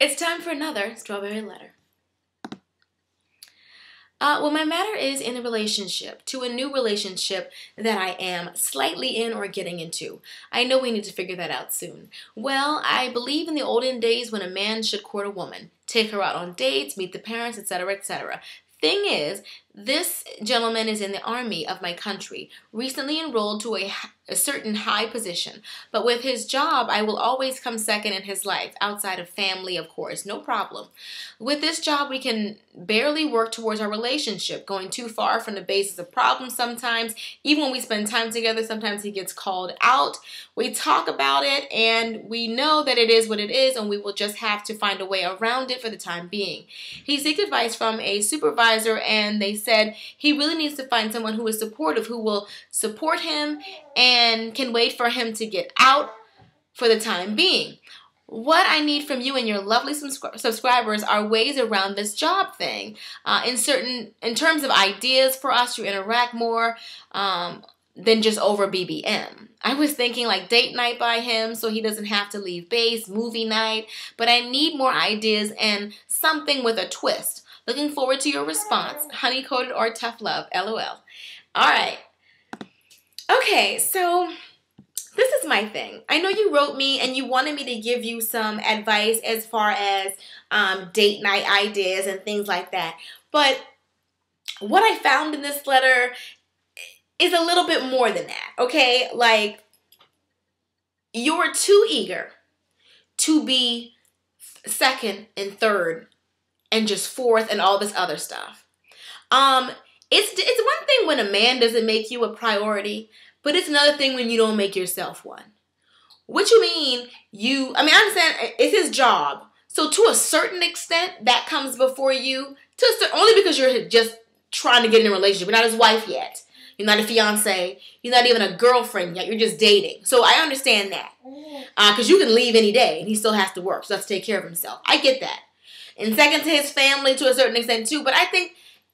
It's time for another strawberry letter. Well, my matter is in a relationship, to a new relationship that I am slightly in or getting into. I know we need to figure that out soon. Well, I believe in the olden days when a man should court a woman, take her out on dates, meet the parents, etc., etc. Thing is, this gentleman is in the army of my country, recently enrolled to a certain high position. But with his job, I will always come second in his life, outside of family, of course, no problem. With this job, we can barely work towards our relationship, going too far from the basis of problems sometimes. Even when we spend time together, sometimes he gets called out. We talk about it, and we know that it is what it is, and we will just have to find a way around it for the time being. He seeks advice from a supervisor, and they said he really needs to find someone who is supportive, who will support him and can wait for him to get out for the time being. What I need from you and your lovely subscribers are ways around this job thing, in terms of ideas for us to interact more than just over BBM. I was thinking like date night by him so he doesn't have to leave base, movie night, but I need more ideas and something with a twist. Looking forward to your response. Honey-coated or tough love, LOL. All right. Okay, so this is my thing. I know you wrote me and you wanted me to give you some advice as far as date night ideas and things like that. But what I found in this letter is a little bit more than that, okay? Like, you're too eager to be second and third and just fourth and all this other stuff. It's one thing when a man doesn't make you a priority, but it's another thing when you don't make yourself one. What you mean, I understand it's his job. So to a certain extent, that comes before you, only because you're just trying to get in a relationship. You're not his wife yet. You're not a fiance. You're not even a girlfriend yet. You're just dating. So I understand that. Because you can leave any day and he still has to work. So he has to take care of himself. I get that. And second to his family to a certain extent too. But I think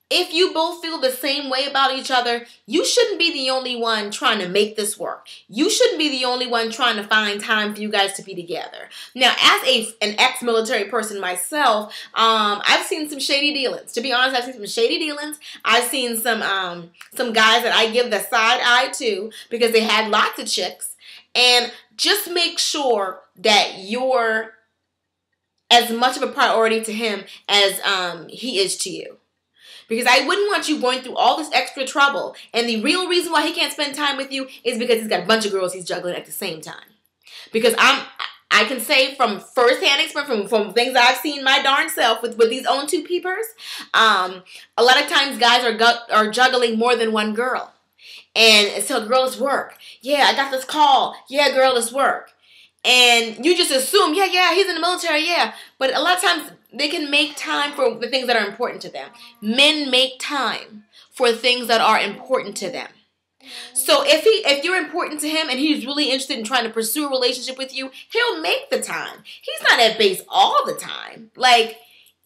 if you both feel the same way about each other, you shouldn't be the only one trying to make this work. You shouldn't be the only one trying to find time for you guys to be together. Now, as an ex-military person myself, I've seen some shady dealings. To be honest, I've seen some shady dealings. I've seen some guys that I give the side eye to because they had lots of chicks. And just make sure that you're as much of a priority to him as he is to you. Because I wouldn't want you going through all this extra trouble. And the real reason why he can't spend time with you is because he's got a bunch of girls he's juggling at the same time. Because I can say from firsthand experience, from things I've seen my darn self with these own two peepers, a lot of times guys are juggling more than one girl. And so girl, it's work. Yeah, I got this call. Yeah, girl, it's work. And you just assume, yeah, he's in the military, yeah. But a lot of times they can make time for the things that are important to them. Men make time for things that are important to them. So if you're important to him and he's really interested in trying to pursue a relationship with you, he'll make the time. He's not at base all the time. Like,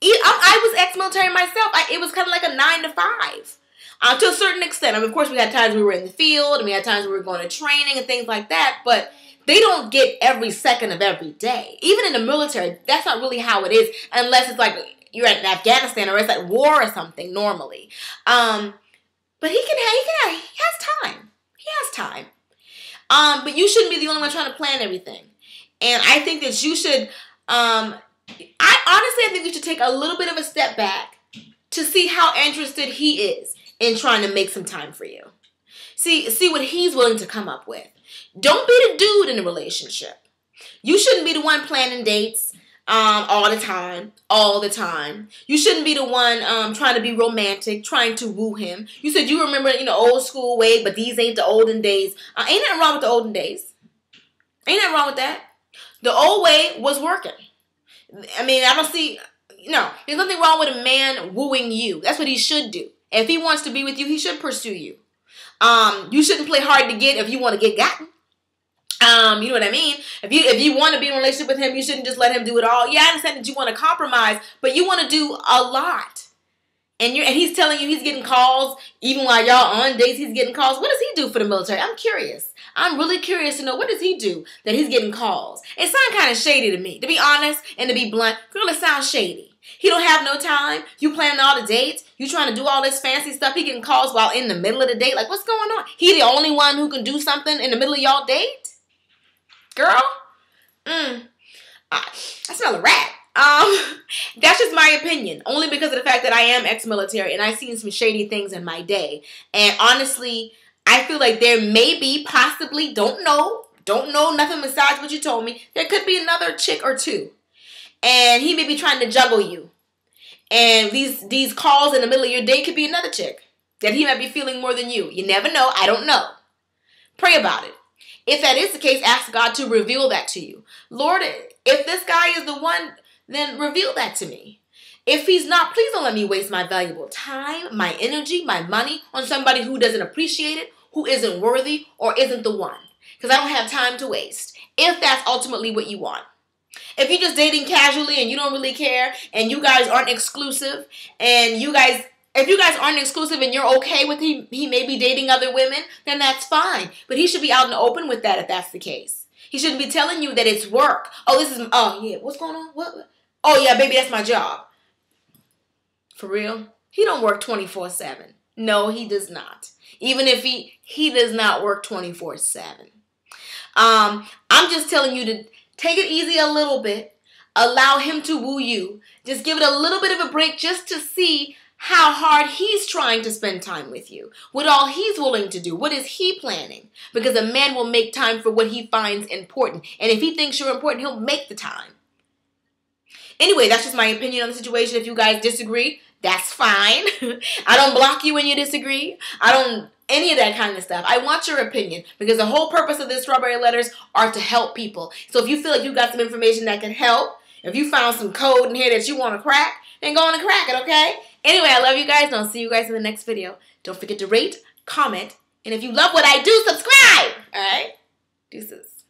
I was ex-military myself. It was kind of like a 9 to 5. To a certain extent. I mean, of course, we had times we were in the field and we had times we were going to training and things like that. But they don't get every second of every day. Even in the military, that's not really how it is, unless it's like you're in Afghanistan or it's at war or something normally. But he has time. He has time. But you shouldn't be the only one trying to plan everything. And I think that you should, I think you should take a little bit of a step back to see how interested he is in trying to make some time for you. See what he's willing to come up with. Don't be the dude in the relationship. You shouldn't be the one planning dates all the time. You shouldn't be the one trying to be romantic, trying to woo him. You said you remember, old school way, but these ain't the olden days. Ain't nothing wrong with the olden days. Ain't nothing wrong with that. The old way was working. I mean, I don't see, there's nothing wrong with a man wooing you. That's what he should do. If he wants to be with you, he should pursue you. You shouldn't play hard to get if you want to get gotten. You know what I mean? If you want to be in a relationship with him, you shouldn't just let him do it all. Yeah, I understand that you want to compromise, but you want to do a lot. and he's telling you he's getting calls even while y'all on dates. He's getting calls. What does he do for the military? I'm curious. I'm really curious to know, what does he do that he's getting calls? It sounds kind of shady to me, to be honest and to be blunt. Girl, it sounds shady. He don't have no time. You planning all the dates. You trying to do all this fancy stuff. He getting calls while in the middle of the date. Like, what's going on? He the only one who can do something in the middle of y'all date? Girl? I smell a rat. That's just my opinion. Only because of the fact that I am ex-military and I've seen some shady things in my day. And honestly, I feel like there may be, possibly, don't know nothing besides what you told me. There could be another chick or two. And he may be trying to juggle you. And these calls in the middle of your day could be another chick that he might be feeling more than you. You never know. I don't know. Pray about it. If that is the case, ask God to reveal that to you. Lord, if this guy is the one, then reveal that to me. If he's not, please don't let me waste my valuable time, my energy, my money on somebody who doesn't appreciate it, who isn't worthy, or isn't the one. Because I don't have time to waste. If that's ultimately what you want. If you're just dating casually and you don't really care, and you guys aren't exclusive, and if you guys aren't exclusive and you're okay with he may be dating other women, then that's fine. But he should be out in the open with that if that's the case. He shouldn't be telling you that it's work. Oh yeah, what's going on? What? Oh yeah, baby, that's my job. For real? He don't work 24/7. No, he does not. Even if he does not work 24/7. I'm just telling you to take it easy a little bit. Allow him to woo you. Just give it a little bit of a break just to see how hard he's trying to spend time with you. What all he's willing to do. What is he planning? Because a man will make time for what he finds important. And if he thinks you're important, he'll make the time. Anyway, that's just my opinion on the situation. If you guys disagree, that's fine. I don't block you when you disagree. I don't any of that kind of stuff. I want your opinion because the whole purpose of this Strawberry Letters are to help people. So if you feel like you got some information that can help, if you found some code in here that you want to crack, then go on and crack it, okay? Anyway, I love you guys, and I'll see you guys in the next video. Don't forget to rate, comment, and if you love what I do, subscribe! Alright? Deuces.